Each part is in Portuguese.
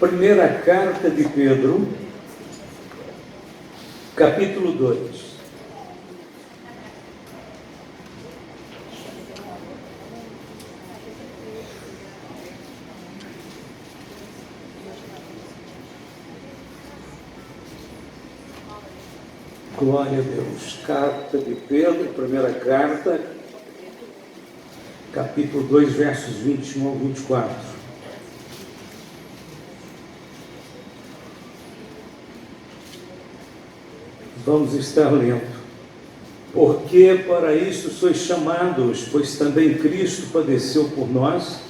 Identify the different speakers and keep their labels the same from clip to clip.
Speaker 1: Primeira carta de Pedro, capítulo 2. Glória a Deus. Carta de Pedro, primeira carta, capítulo 2, versos 21 ao 24. Vamos estar lendo. Porque para isso sois chamados, pois também Cristo padeceu por nós,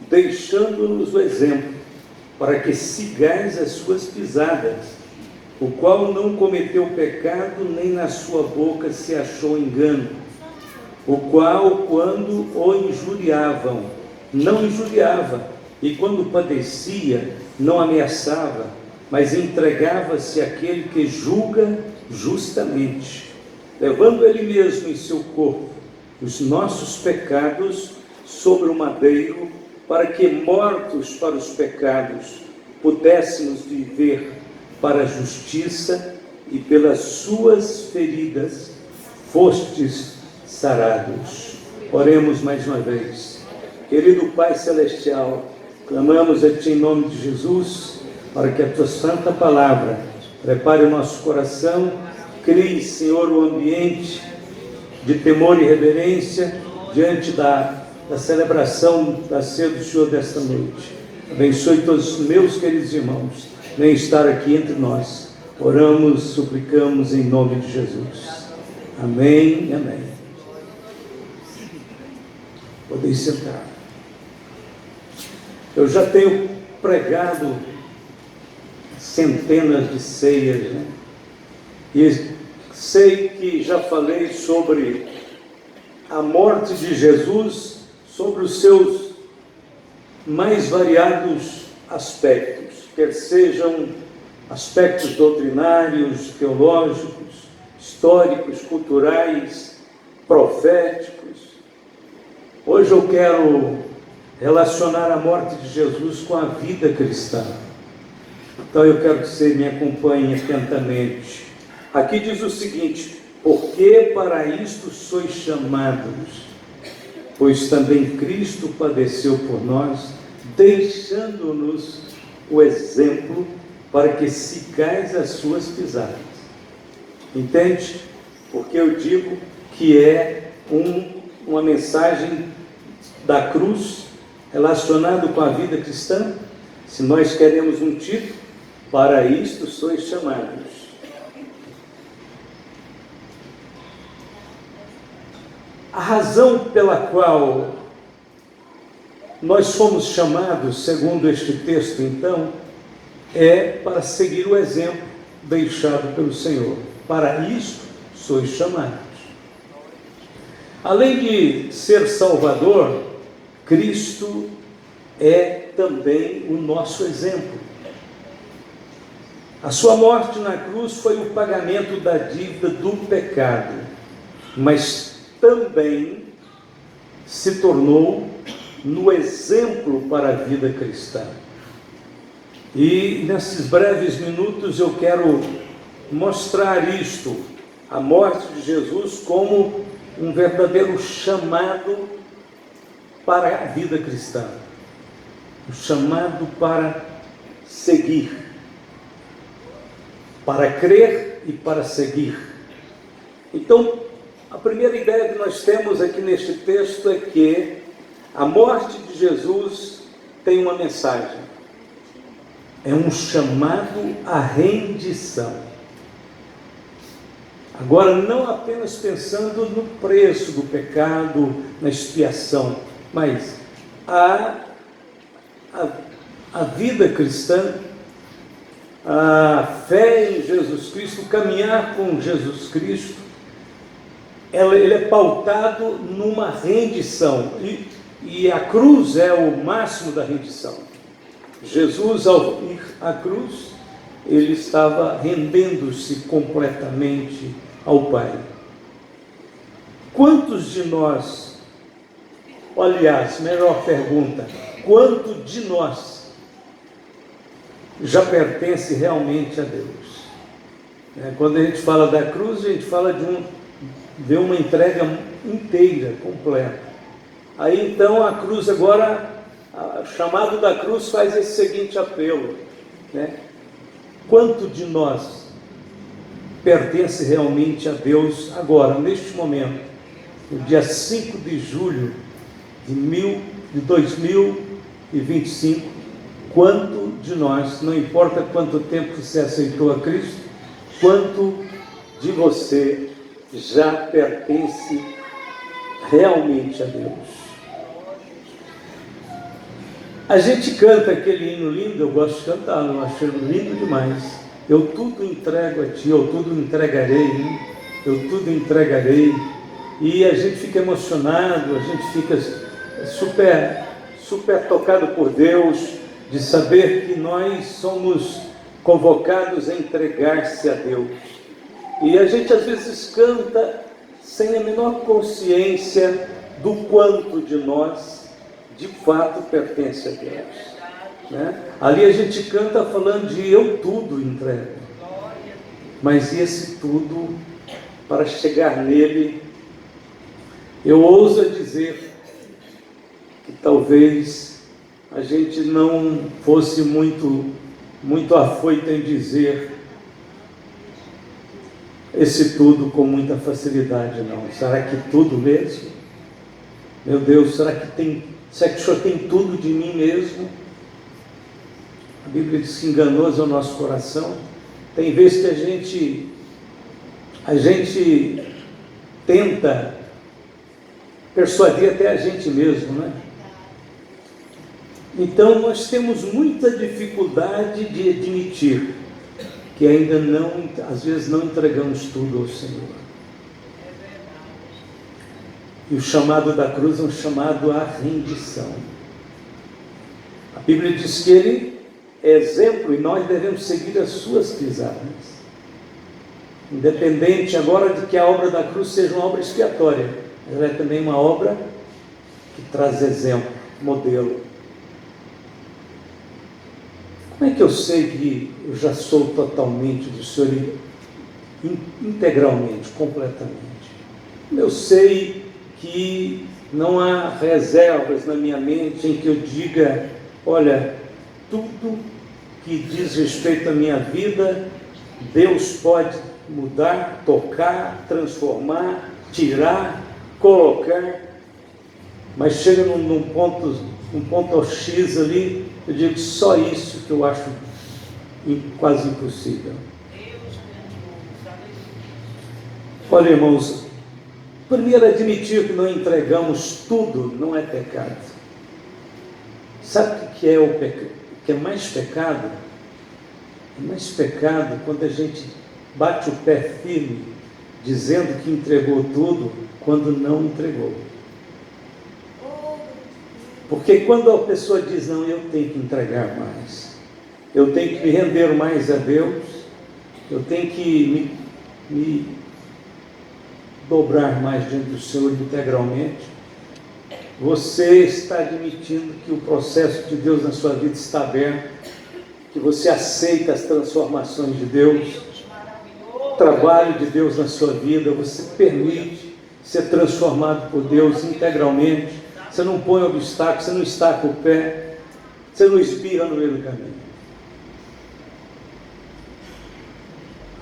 Speaker 1: deixando-nos o exemplo, para que sigais as suas pisadas, o qual não cometeu pecado, nem na sua boca se achou engano, o qual, quando o injuriavam, não injuriava, e quando padecia, não ameaçava, mas entregava-se àquele que julga justamente, levando ele mesmo em seu corpo os nossos pecados sobre o madeiro, para que, mortos para os pecados, pudéssemos viver para a justiça, e pelas suas feridas fostes sarados. Oremos mais uma vez. Querido Pai Celestial, clamamos a Ti em nome de Jesus, para que a Tua santa palavra prepare o nosso coração, crie, Senhor, o ambiente de temor e reverência diante da celebração da ceia do Senhor desta noite. Abençoe todos os meus queridos irmãos, vem estar aqui entre nós. Oramos, suplicamos em nome de Jesus. Amém e amém. Podem sentar. Eu já tenho pregado centenas de ceias, né? E sei que já falei sobre a morte de Jesus, sobre os seus mais variados aspectos, quer sejam aspectos doutrinários, teológicos, históricos, culturais, proféticos. Hoje eu quero relacionar a morte de Jesus com a vida cristã. Então eu quero que você me acompanhe atentamente. Aqui diz o seguinte: porque para isto sois chamados, pois também Cristo padeceu por nós, deixando-nos o exemplo, para que sigais as suas pisadas. Entende? Porque eu digo que é uma mensagem da cruz relacionada com a vida cristã. Se nós queremos um título, para isto sois chamados. A razão pela qual nós fomos chamados, segundo este texto, então, é para seguir o exemplo deixado pelo Senhor. Para isto sois chamados. Além de ser Salvador, Cristo é também o nosso exemplo. A sua morte na cruz foi o pagamento da dívida do pecado, mas também se tornou no exemplo para a vida cristã. E nesses breves minutos eu quero mostrar isto, a morte de Jesus como um verdadeiro chamado para a vida cristã, um chamado para seguir, para crer e para seguir. Então, a primeira ideia que nós temos aqui neste texto é que a morte de Jesus tem uma mensagem. É um chamado à rendição. Agora, não apenas pensando no preço do pecado, na expiação, mas a vida cristã, a fé em Jesus Cristo, caminhar com Jesus Cristo, ele é pautado numa rendição, e a cruz é o máximo da rendição. Jesus, ao ir à cruz, ele estava rendendo-se completamente ao Pai. Quantos de nós, aliás, melhor pergunta, quanto de nós já pertence realmente a Deus. Quando a gente fala da cruz, a gente fala de uma entrega inteira, completa. Aí então a cruz agora, o chamado da cruz faz esse seguinte apelo, né? Quanto de nós pertence realmente a Deus agora, neste momento, no dia 5 de julho de 2025, quanto de nós, não importa quanto tempo você aceitou a Cristo, quanto de você já pertence realmente a Deus? A gente canta aquele hino lindo, eu gosto de cantar, eu acho lindo demais. Eu tudo entrego a Ti, eu tudo entregarei, eu tudo entregarei. E a gente fica emocionado, a gente fica super tocado por Deus, de saber que nós somos convocados a entregar-se a Deus. E a gente às vezes canta sem a menor consciência do quanto de nós de fato pertence a Deus, né? Ali a gente canta falando de eu tudo entrego, mas esse tudo, para chegar nele, eu ouso dizer que talvez a gente não fosse muito afoito em dizer esse tudo com muita facilidade, não. Será que tudo mesmo? Meu Deus, será que o Senhor tem tudo de mim mesmo? A Bíblia diz que enganoso é o nosso coração. Tem vezes que a gente tenta persuadir até a gente mesmo, né? Então nós temos muita dificuldade de admitir que ainda não, às vezes não entregamos tudo ao Senhor. E o chamado da cruz é um chamado à rendição. A Bíblia diz que Ele é exemplo e nós devemos seguir as suas pisadas. Independente agora de que a obra da cruz seja uma obra expiatória, ela é também uma obra que traz exemplo, modelo. Como é que eu sei que eu já sou totalmente do Senhor, integralmente, completamente? Eu sei que não há reservas na minha mente em que eu diga, olha, tudo que diz respeito à minha vida, Deus pode mudar, tocar, transformar, tirar, colocar, mas chega num ponto X ali, eu digo só isso que eu acho quase impossível. Olha, irmãos, primeiro, admitir que não entregamos tudo não é pecado. Sabe o que é o pecado? O que é mais pecado? É mais pecado quando a gente bate o pé firme, dizendo que entregou tudo, quando não entregou. Porque quando a pessoa diz, não, eu tenho que entregar mais, eu tenho que me render mais a Deus, eu tenho que me dobrar mais diante do Senhor integralmente, você está admitindo que o processo de Deus na sua vida está aberto, que você aceita as transformações de Deus, o trabalho de Deus na sua vida, você permite ser transformado por Deus integralmente, você não põe obstáculos, você não estaca o pé, você não espirra no meio do caminho.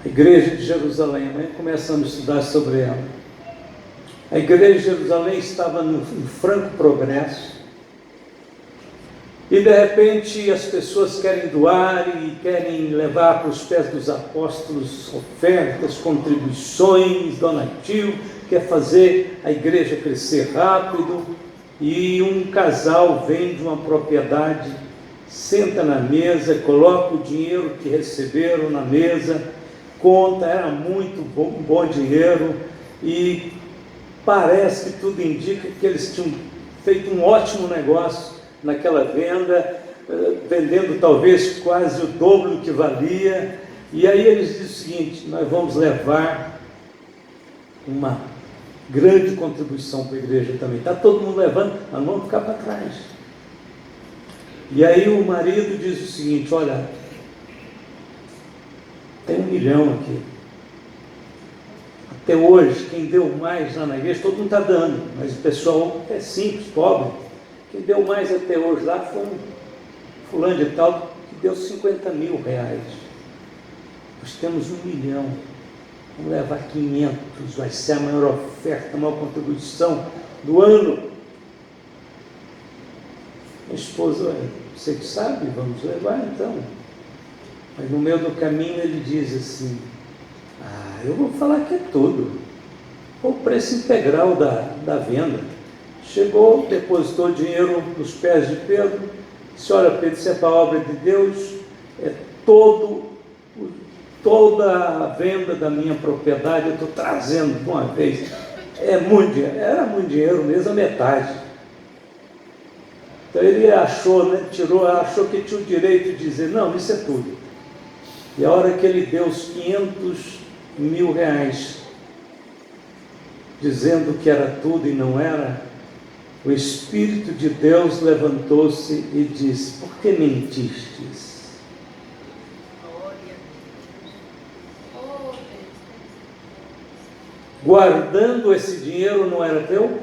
Speaker 1: A igreja de Jerusalém, amanhã começamos a estudar sobre ela. A igreja de Jerusalém estava em franco progresso, e de repente as pessoas querem doar e querem levar para os pés dos apóstolos ofertas, contribuições, donativo, quer fazer a igreja crescer rápido, e um casal vende uma propriedade, senta na mesa, coloca o dinheiro que receberam na mesa, conta, era muito bom dinheiro, e parece que tudo indica que eles tinham feito um ótimo negócio naquela venda, vendendo talvez quase o dobro do que valia. E aí eles dizem o seguinte: nós vamos levar uma grande contribuição para a igreja também. Está todo mundo levando, nós vamos ficar para trás. E aí o marido diz o seguinte: olha, Tem 1 milhão aqui. Até hoje, quem deu mais lá na igreja, todo mundo está dando, mas o pessoal é simples, pobre. Quem deu mais até hoje lá foi um fulano de tal que deu 50 mil reais. Nós temos 1 milhão. Vamos levar 500, vai ser a maior oferta, a maior contribuição do ano. Minha esposa, você que sabe, vamos levar então. Mas no meio do caminho ele diz assim: eu vou falar que é tudo. O preço integral da venda. Chegou, depositou o dinheiro nos pés de Pedro, disse: olha, Pedro, isso é para a obra de Deus, é toda a venda da minha propriedade, eu estou trazendo de uma vez. É muito dinheiro, era muito dinheiro mesmo, a metade. Então ele achou, achou que tinha o direito de dizer: não, isso é tudo. E a hora que ele deu os 500 mil reais, dizendo que era tudo e não era, o Espírito de Deus levantou-se e disse: por que mentistes? Guardando esse dinheiro não era teu?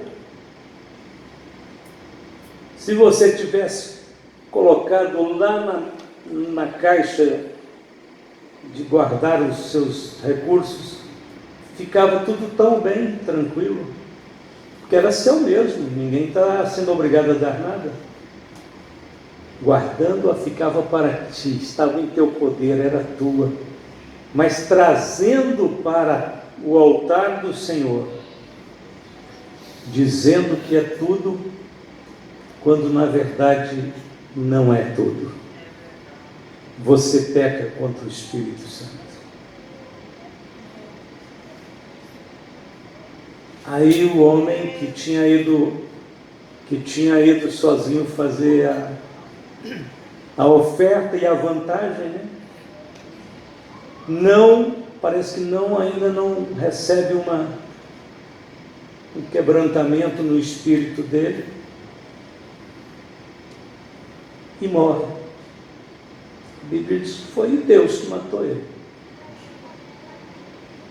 Speaker 1: Se você tivesse colocado lá na caixa de guardar os seus recursos, ficava tudo tão bem, tranquilo, porque era seu mesmo, ninguém está sendo obrigado a dar nada. Guardando-a ficava para ti, estava em teu poder, era tua. Mas trazendo para o altar do Senhor, dizendo que é tudo, quando na verdade não é tudo, você peca contra o Espírito Santo. Aí o homem que tinha ido sozinho fazer a oferta e a vantagem, parece que ainda não recebe um quebrantamento no espírito dele e morre. A Bíblia diz que foi Deus que matou ele,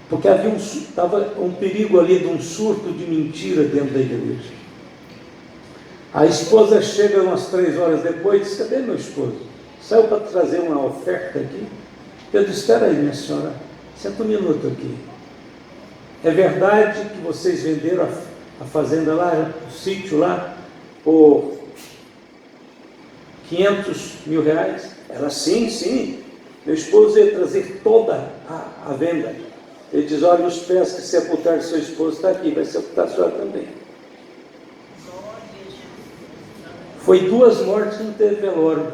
Speaker 1: porque estava um perigo ali de um surto de mentira dentro da igreja. A esposa chega umas 3 horas depois e diz: cadê meu esposo? Saiu para trazer uma oferta aqui. Eu disse: espera aí, minha senhora, senta um minuto aqui. É verdade que vocês venderam a fazenda lá, o sítio lá, por 500 mil reais? Ela: sim, meu esposo ia trazer toda a venda. Ele diz: olha, os pés que sepultaram seu esposo está aqui, vai sepultar a senhora também. Foi 2 mortes que não teve velório.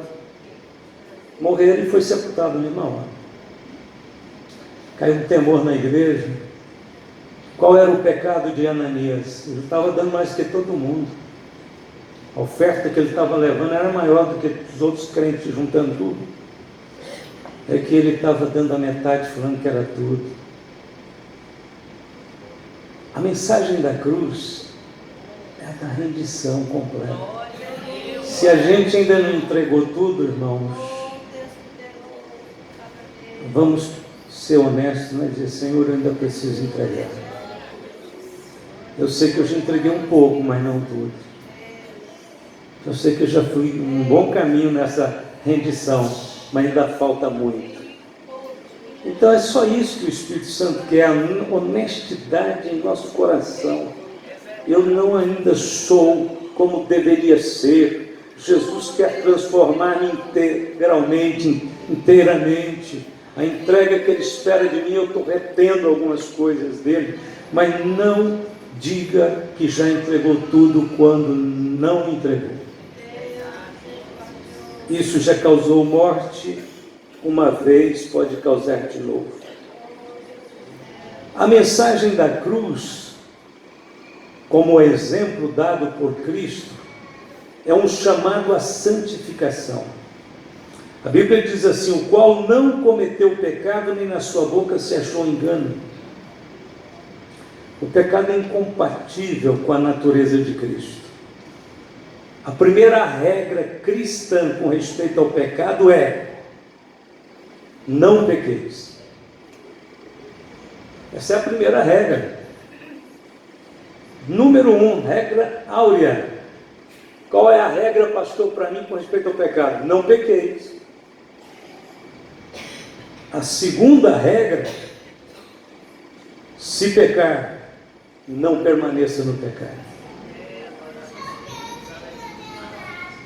Speaker 1: Morreram e foi sepultado na mesma hora. Caiu um temor na igreja. Qual era o pecado de Ananias? Ele estava dando mais que todo mundo. A oferta que ele estava levando era maior do que os outros crentes juntando tudo. É que ele estava dando a metade, falando que era tudo. A mensagem da cruz é a da rendição completa. Se a gente ainda não entregou tudo, irmãos, vamos ser honestos, né? Dizer: Senhor, eu ainda preciso entregar. Eu sei que eu já entreguei um pouco, mas não tudo. Eu sei que eu já fui um bom caminho nessa rendição, mas ainda falta muito. Então é só isso que o Espírito Santo quer, a honestidade em nosso coração. Eu não ainda sou como deveria ser. Jesus quer transformar-me inteiramente. A entrega que Ele espera de mim, eu estou retendo algumas coisas dele, mas não diga que já entregou tudo quando não entregou. Isso já causou morte uma vez, pode causar de novo. A mensagem da cruz, como exemplo dado por Cristo, é um chamado à santificação. A Bíblia diz assim: o qual não cometeu pecado, nem na sua boca se achou engano. O pecado é incompatível com a natureza de Cristo. A primeira regra cristã com respeito ao pecado é: não pequeis. Essa é a primeira regra. Número 1, regra áurea. Qual é a regra, pastor, para mim com respeito ao pecado? Não pequeis. A segunda regra: se pecar, não permaneça no pecado.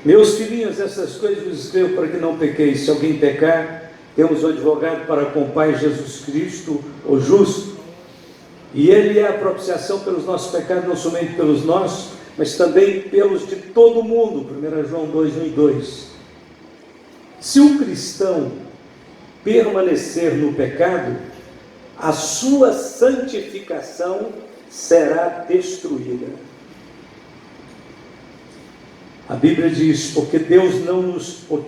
Speaker 1: Meus filhinhos, essas coisas vos escrevo para que não pequeis. Se alguém pecar, temos um advogado para com o Pai, Jesus Cristo, o justo. E Ele é a propiciação pelos nossos pecados, não somente pelos nossos, mas também pelos de todo o mundo. 1 João 2, 1 e 2. Se um cristão permanecer no pecado, a sua santificação será destruída. A Bíblia diz: porque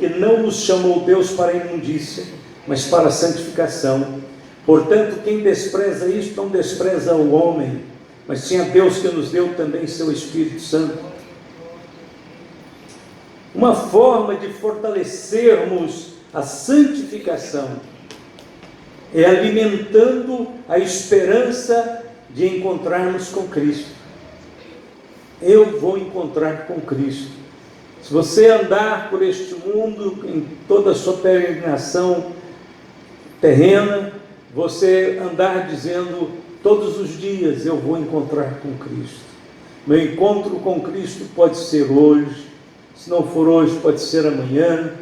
Speaker 1: não nos chamou Deus para a imundícia, mas para a santificação. Portanto, quem despreza isto não despreza o homem, mas sim a Deus, que nos deu também seu Espírito Santo. Uma forma de fortalecermos a santificação é alimentando a esperança de encontrarmos com Cristo. Eu vou encontrar com Cristo. Se você andar por este mundo em toda a sua peregrinação terrena, você andar dizendo todos os dias: eu vou encontrar com Cristo. Meu encontro com Cristo pode ser hoje, se não for hoje pode ser amanhã,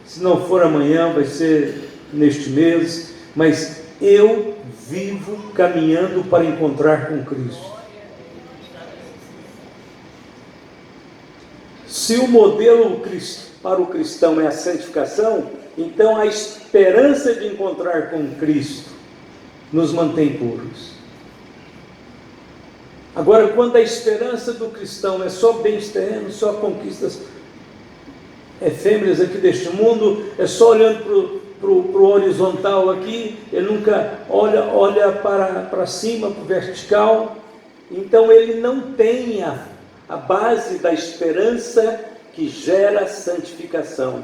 Speaker 1: se não for amanhã vai ser neste mês, mas eu vivo caminhando para encontrar com Cristo. Se o modelo para o cristão é a santificação, então a esperança de encontrar com Cristo nos mantém puros. Agora, quando a esperança do cristão é só bens terrenos, só conquistas efêmeras aqui deste mundo, é só olhando para o horizontal aqui, ele nunca olha para cima, para o vertical, então ele não tem a base da esperança que gera santificação.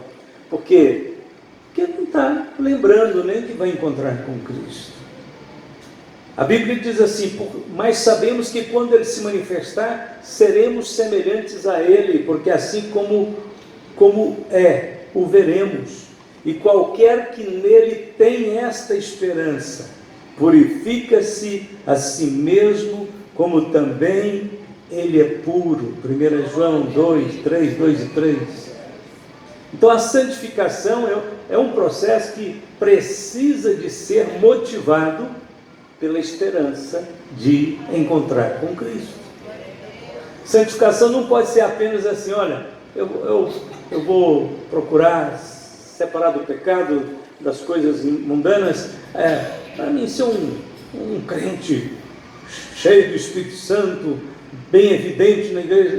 Speaker 1: Por quê? Porque não está lembrando nem que vai encontrar com Cristo. A Bíblia diz assim: mas sabemos que quando Ele se manifestar, seremos semelhantes a Ele, porque assim como o veremos. E qualquer que nele tem esta esperança, purifica-se a si mesmo, como também Ele é puro. 1 João 2, 3, 2 e 3. Então a santificação é um processo que precisa de ser motivado pela esperança de encontrar com Cristo. Santificação não pode ser apenas assim: olha, eu vou procurar separar do pecado, das coisas mundanas, para mim ser um crente cheio do Espírito Santo, bem evidente na igreja.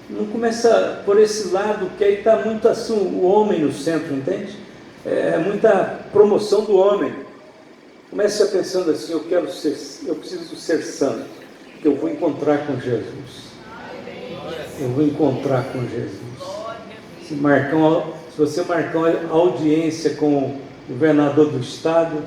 Speaker 1: Não começa por esse lado, que aí está muito assim o homem no centro, entende? É muita promoção do homem. Comece pensando assim: eu preciso ser santo, que eu vou encontrar com Jesus. Eu vou encontrar com Jesus. Se você marcar uma audiência com o governador do estado,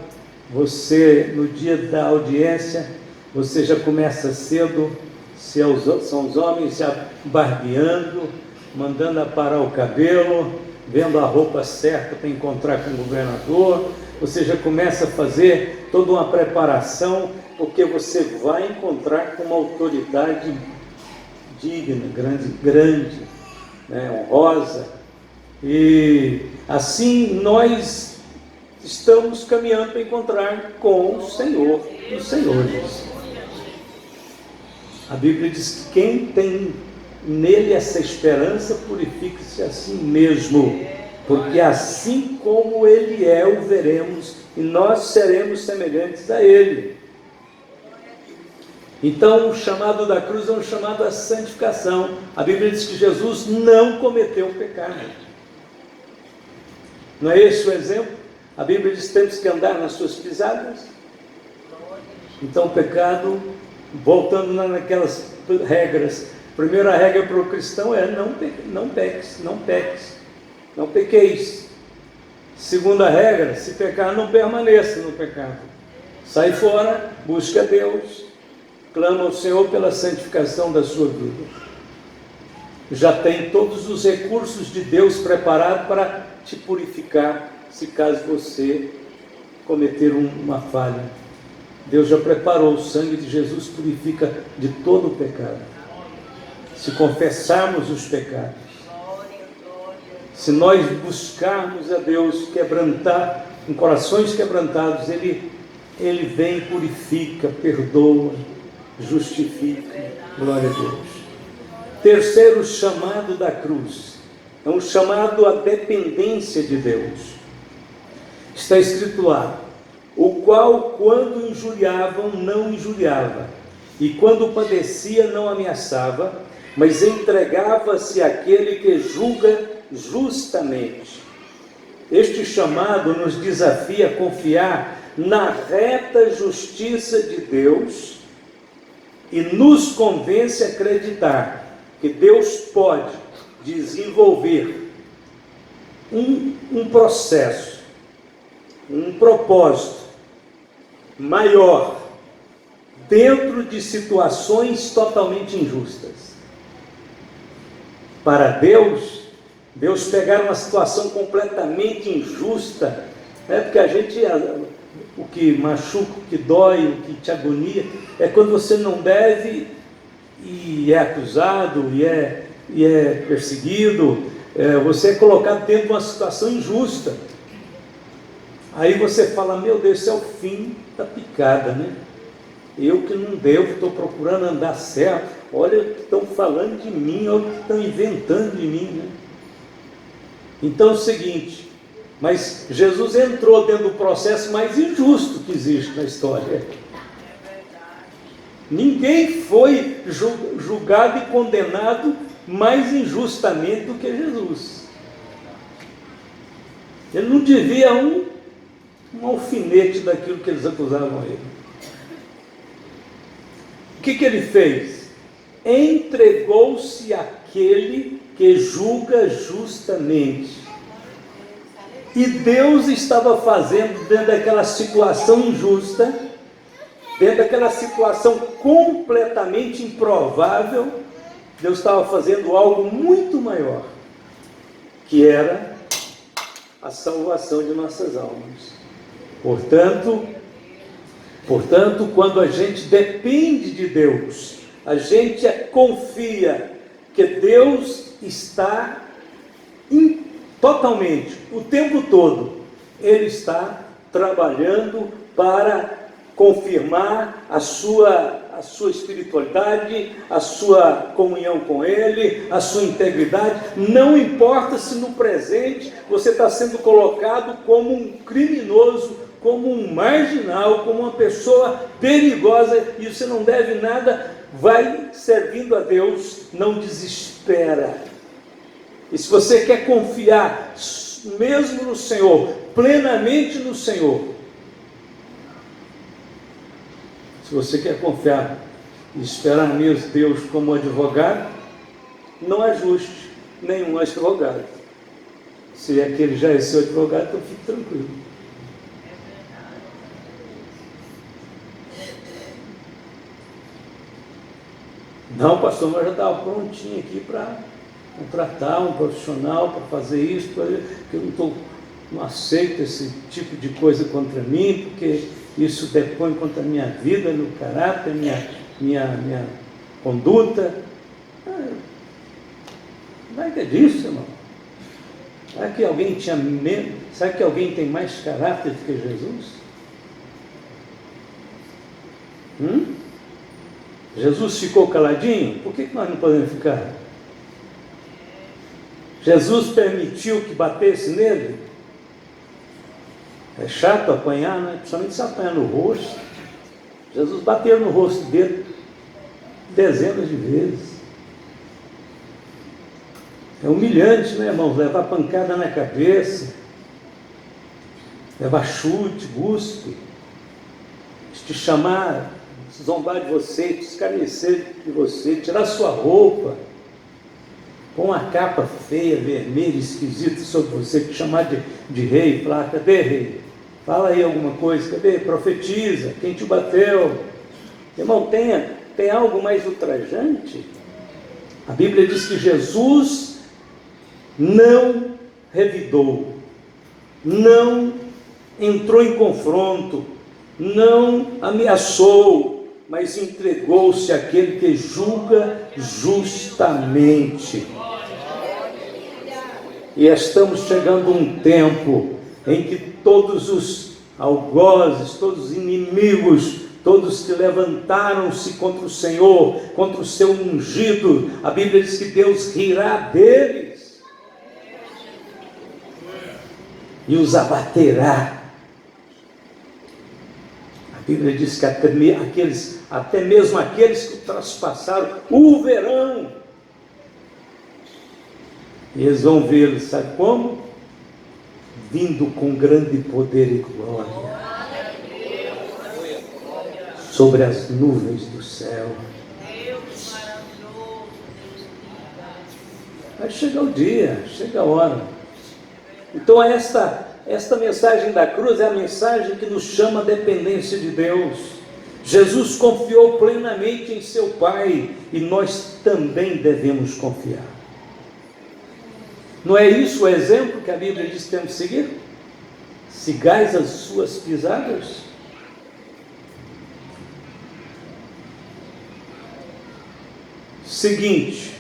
Speaker 1: você, no dia da audiência, você já começa cedo, são os homens já barbeando, mandando aparar o cabelo, vendo a roupa certa para encontrar com o governador. Você já começa a fazer toda uma preparação, porque você vai encontrar com uma autoridade digna, grande, né, honrosa. E assim nós estamos caminhando para encontrar com o Senhor, os senhores. A Bíblia diz que quem tem nele essa esperança, purifica-se a si mesmo, porque assim como Ele é, o veremos, e nós seremos semelhantes a Ele. Então o chamado da cruz é um chamado à santificação. A Bíblia diz que Jesus não cometeu pecado. Não é esse o exemplo? A Bíblia diz que temos que andar nas suas pisadas. Então o pecado, voltando naquelas regras, a primeira regra para o cristão é não pequeis. Segunda regra: se pecar, não permaneça no pecado. Sai fora, busca a Deus, clama ao Senhor pela santificação da sua vida. Já tem todos os recursos de Deus preparados para te purificar, se caso você cometer uma falha. Deus já preparou, o sangue de Jesus purifica de todo o pecado. Se confessarmos os pecados, se nós buscarmos a Deus, quebrantar, em corações quebrantados, Ele vem, purifica, perdoa, justifica. Glória a Deus. Terceiro chamado da cruz, é um chamado à dependência de Deus. Está escrito lá: o qual, quando injuriavam, não injuriava, e quando padecia, não ameaçava, mas entregava-se àquele que julga justamente. Este chamado nos desafia a confiar na reta justiça de Deus e nos convence a acreditar que Deus pode desenvolver um processo, um propósito maior dentro de situações totalmente injustas. Para Deus pegar uma situação completamente injusta, porque o que machuca, o que dói, o que te agonia, é quando você não deve e é acusado, e é perseguido, você é colocado dentro de uma situação injusta. Aí você fala: meu Deus, esse é o fim da picada, né? Eu que não devo, estou procurando andar certo, olha o que estão falando de mim, olha o que estão inventando de mim, né? Então é o seguinte, mas Jesus entrou dentro do processo mais injusto que existe na história. Ninguém foi julgado e condenado mais injustamente do que Jesus. Ele não devia um alfinete daquilo que eles acusavam ele. O que ele fez? Entregou-se àquele que julga justamente. E Deus estava fazendo, dentro daquela situação injusta, dentro daquela situação completamente improvável, Deus estava fazendo algo muito maior, que era a salvação de nossas almas. Portanto, quando a gente depende de Deus, a gente confia que Deus está totalmente, o tempo todo, Ele está trabalhando para confirmar a sua espiritualidade, a sua comunhão com Ele, a sua integridade. Não importa se no presente você está sendo colocado como um criminoso, como um marginal, como uma pessoa perigosa, e você não deve nada, vai servindo a Deus, não desespera. E se você quer confiar mesmo no Senhor, plenamente no Senhor, se você quer confiar e esperar mesmo Deus como advogado, não ajuste nenhum advogado. Se aquele já é seu advogado, então fique tranquilo. Não, pastor, mas já estava prontinho aqui para contratar um profissional para fazer isso, porque eu não aceito esse tipo de coisa contra mim, porque isso depõe contra a minha vida, meu caráter, minha conduta. Não é disso, irmão. Será que alguém tinha medo? Será que alguém tem mais caráter do que Jesus? Jesus ficou caladinho? Por que nós não podemos ficar? Jesus permitiu que batesse nele? É chato apanhar, né? Principalmente se apanhar no rosto. Jesus bateu no rosto dele dezenas de vezes. É humilhante, né, irmãos? Levar pancada na cabeça, levar chute, cuspe, te chamar, zombar de você, te escarnecer de você, tirar sua roupa, pôr uma capa feia, vermelha, esquisita sobre você, te chamar de rei, falar: cadê rei? Fala aí alguma coisa, cadê? Profetiza, quem te bateu? Irmão, tem algo mais ultrajante? A Bíblia diz que Jesus não revidou, não entrou em confronto, não ameaçou, mas entregou-se àquele que julga justamente. E estamos chegando a um tempo em que todos os algozes, todos os inimigos, todos que levantaram-se contra o Senhor, contra o seu ungido, a Bíblia diz que Deus rirá deles e os abaterá. A Bíblia diz que até mesmo aqueles que traspassaram o verão, e eles vão vê-lo, sabe como? Vindo com grande poder e glória sobre as nuvens do céu. Vai chegar o dia, chega a hora. Então esta mensagem da cruz é a mensagem que nos chama a dependência de Deus. Jesus confiou plenamente em seu Pai e nós também devemos confiar. Não é isso o exemplo que a Bíblia diz que temos que seguir? Sigais as suas pisadas. Seguinte,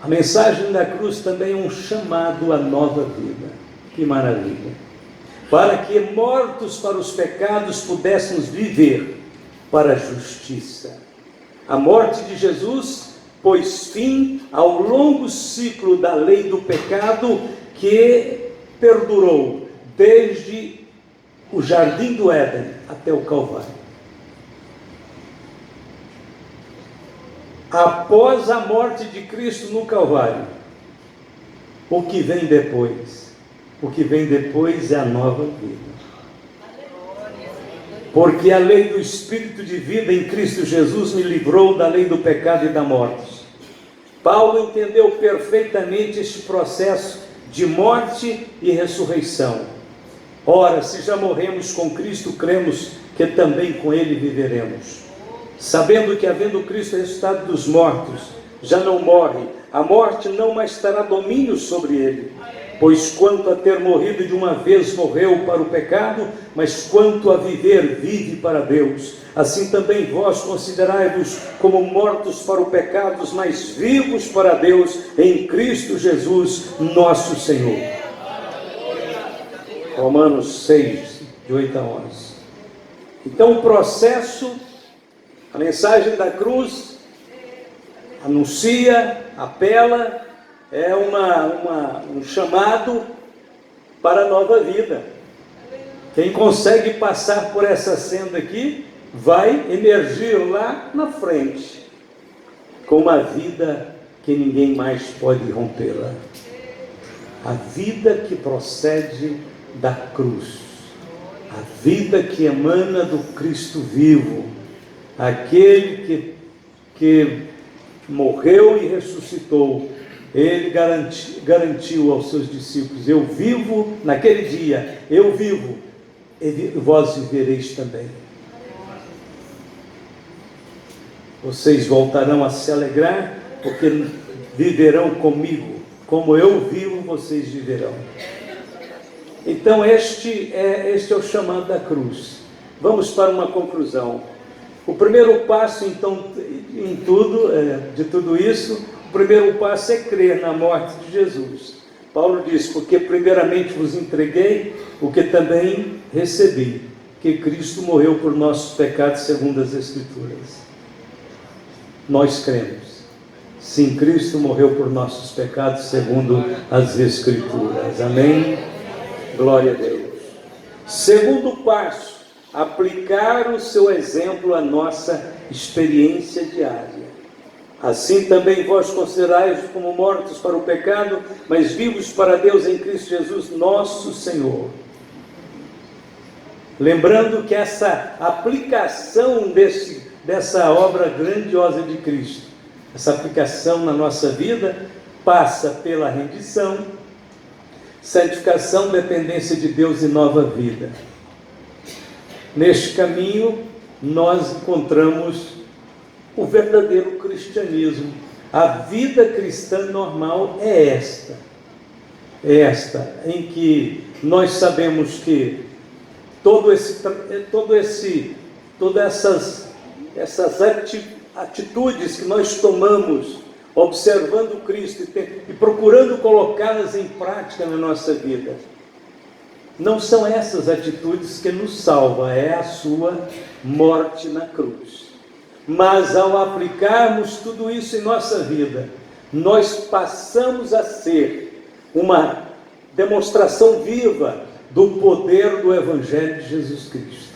Speaker 1: a mensagem da cruz também é um chamado à nova vida. Que maravilha! Para que mortos para os pecados pudéssemos viver para a justiça. A morte de Jesus pôs fim ao longo ciclo da lei do pecado que perdurou desde o jardim do Éden até o Calvário. Após a morte de Cristo no Calvário, o que vem depois? O que vem depois é a nova vida. Porque a lei do Espírito de vida em Cristo Jesus me livrou da lei do pecado e da morte. Paulo entendeu perfeitamente este processo de morte e ressurreição. Ora, se já morremos com Cristo, cremos que também com Ele viveremos. Sabendo que, havendo Cristo ressuscitado dos mortos, já não morre, a morte não mais terá domínio sobre ele. Pois quanto a ter morrido de uma vez morreu para o pecado, mas quanto a viver, vive para Deus. Assim também vós considerai-vos como mortos para o pecado, mas vivos para Deus em Cristo Jesus, nosso Senhor. Romanos 6, de 8 a 11. Então o processo, a mensagem da cruz, anuncia, apela, é um chamado para a nova vida. Quem consegue passar por essa senda aqui, vai emergir lá na frente, com uma vida que ninguém mais pode rompê-la. A vida que procede da cruz, a vida que emana do Cristo vivo, aquele que morreu e ressuscitou. Ele garantiu aos seus discípulos: eu vivo naquele dia, eu vivo, e vós vivereis também. Vocês voltarão a se alegrar, porque viverão comigo, como eu vivo, vocês viverão. Então este é o chamado da cruz. Vamos para uma conclusão. O primeiro passo, então, de tudo isso, o primeiro passo é crer na morte de Jesus. Paulo diz: porque primeiramente vos entreguei o que também recebi, que Cristo morreu por nossos pecados segundo as Escrituras. Nós cremos. Sim, Cristo morreu por nossos pecados segundo as Escrituras. Amém? Glória a Deus. Segundo passo: aplicar o seu exemplo à nossa experiência diária. Assim também vós considerais como mortos para o pecado, mas vivos para Deus em Cristo Jesus, nosso Senhor. Lembrando que essa aplicação dessa obra grandiosa de Cristo, essa aplicação na nossa vida, passa pela rendição, santificação, dependência de Deus e nova vida. Neste caminho, nós encontramos o verdadeiro cristianismo. A vida cristã normal é esta, em que nós sabemos que todas essas atitudes que nós tomamos, observando Cristo e procurando colocá-las em prática na nossa vida, não são essas atitudes que nos salvam, é a sua morte na cruz. Mas ao aplicarmos tudo isso em nossa vida, nós passamos a ser uma demonstração viva do poder do Evangelho de Jesus Cristo.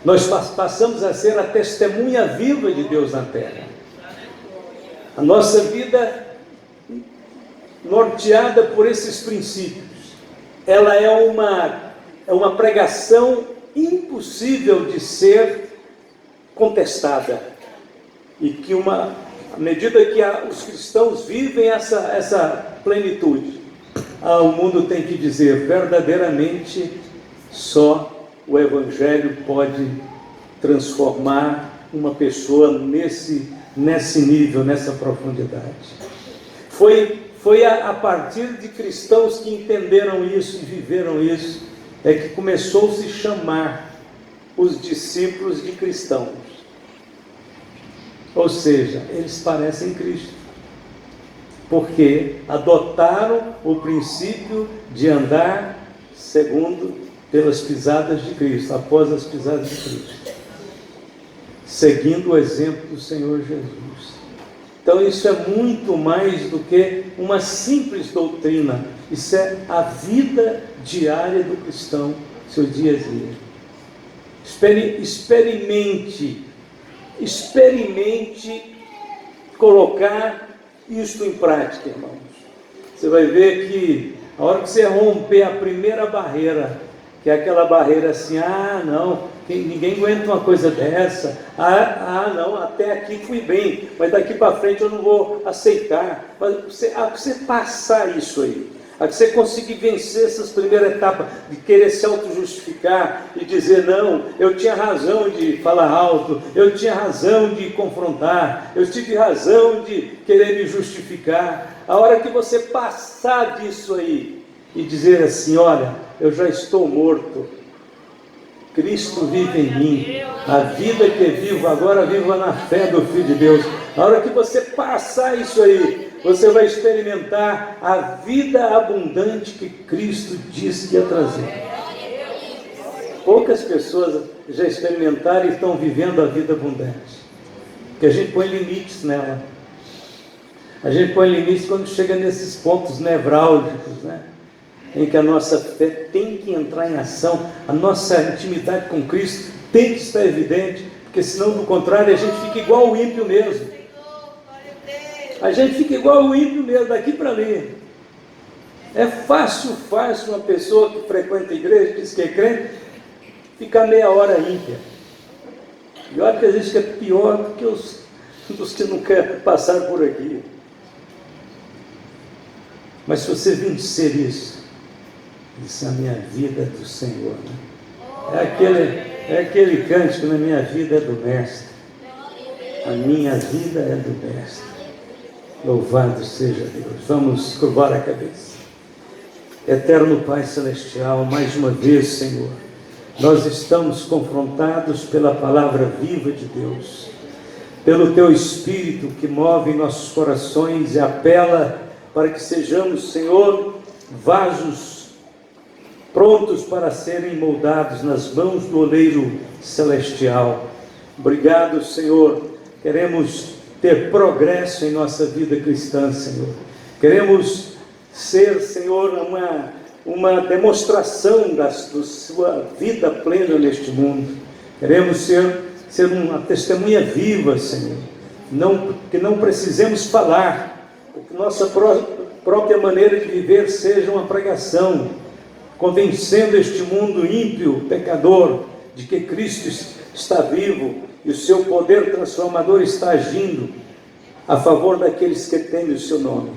Speaker 1: Nós passamos a ser a testemunha viva de Deus na terra. A nossa vida, norteada por esses princípios, ela é uma pregação impossível de ser contestada, e que à medida que os cristãos vivem essa plenitude, o mundo tem que dizer: verdadeiramente só o Evangelho pode transformar uma pessoa nesse nível, nessa profundidade. Foi a partir de cristãos que entenderam isso e viveram isso, é que começou a se chamar os discípulos de cristãos. Ou seja, eles parecem Cristo, porque adotaram o princípio de andar pelas pisadas de Cristo, após as pisadas de Cristo, seguindo o exemplo do Senhor Jesus. Então isso é muito mais do que uma simples doutrina, isso é a vida diária do cristão, seu dia a dia. Experimente colocar isto em prática, irmãos. Você vai ver que a hora que você romper a primeira barreira, que é aquela barreira assim: não, ninguém aguenta uma coisa dessa, não, até aqui fui bem, mas daqui para frente eu não vou aceitar. Mas você passar isso aí, a que você conseguir vencer essas primeiras etapas de querer se auto-justificar e dizer: não, eu tinha razão de falar alto, eu tinha razão de confrontar, eu tive razão de querer me justificar. A hora que você passar disso aí e dizer assim: olha, eu já estou morto, Cristo vive em mim, a vida que vivo agora, viva na fé do Filho de Deus. A hora que você passar isso aí, você vai experimentar a vida abundante que Cristo disse que ia trazer. Poucas pessoas já experimentaram e estão vivendo a vida abundante, porque a gente põe limites nela. A gente põe limites quando chega nesses pontos nevrálgicos, né? Em que a nossa fé tem que entrar em ação, a nossa intimidade com Cristo tem que estar evidente, porque senão, do contrário, a gente fica igual o ímpio mesmo. A gente fica igual o ímpio mesmo, daqui para ali. É fácil uma pessoa que frequenta a igreja, diz que é crente, ficar meia hora ímpia. E olha que a gente é pior do que os que não querem passar por aqui. Mas se você vencer isso é a minha vida é do Senhor, né? É aquele cântico: na minha vida é do Mestre, a minha vida é do Mestre. Louvado seja Deus. Vamos curvar a cabeça. Eterno Pai Celestial, mais uma vez, Senhor, nós estamos confrontados pela palavra viva de Deus, pelo Teu Espírito que move nossos corações e apela para que sejamos, Senhor, vasos prontos para serem moldados nas mãos do oleiro celestial. Obrigado, Senhor. Queremos ter progresso em nossa vida cristã, Senhor. Queremos ser, Senhor, uma demonstração da sua vida plena neste mundo. Queremos ser uma testemunha viva, Senhor. Que não precisemos falar, que nossa própria maneira de viver seja uma pregação, convencendo este mundo ímpio, pecador, de que Cristo está vivo e o seu poder transformador está agindo a favor daqueles que temem o seu nome.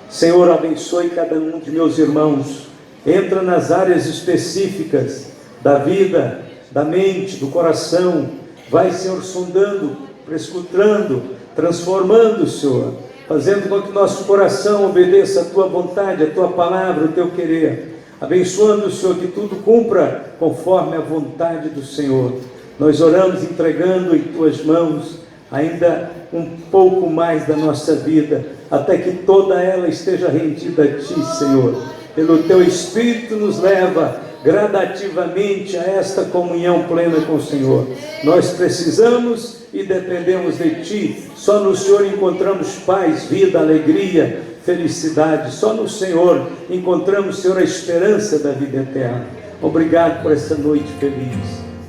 Speaker 1: Senhor, abençoe cada um de meus irmãos Entra nas áreas específicas da vida, da mente, do coração. Vai, Senhor, sondando, prescrutando, transformando, Senhor, fazendo com que nosso coração obedeça a Tua vontade, a Tua palavra, o Teu querer. Abençoando, Senhor, que tudo cumpra conforme a vontade do Senhor. Nós oramos entregando em Tuas mãos ainda um pouco mais da nossa vida, até que toda ela esteja rendida a Ti, Senhor. Pelo Teu Espírito nos leva gradativamente a esta comunhão plena com o Senhor. Nós precisamos e dependemos de Ti. Só no Senhor encontramos paz, vida, alegria, felicidade. Só no Senhor encontramos, Senhor, a esperança da vida eterna. Obrigado por essa noite feliz,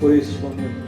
Speaker 1: por este momento.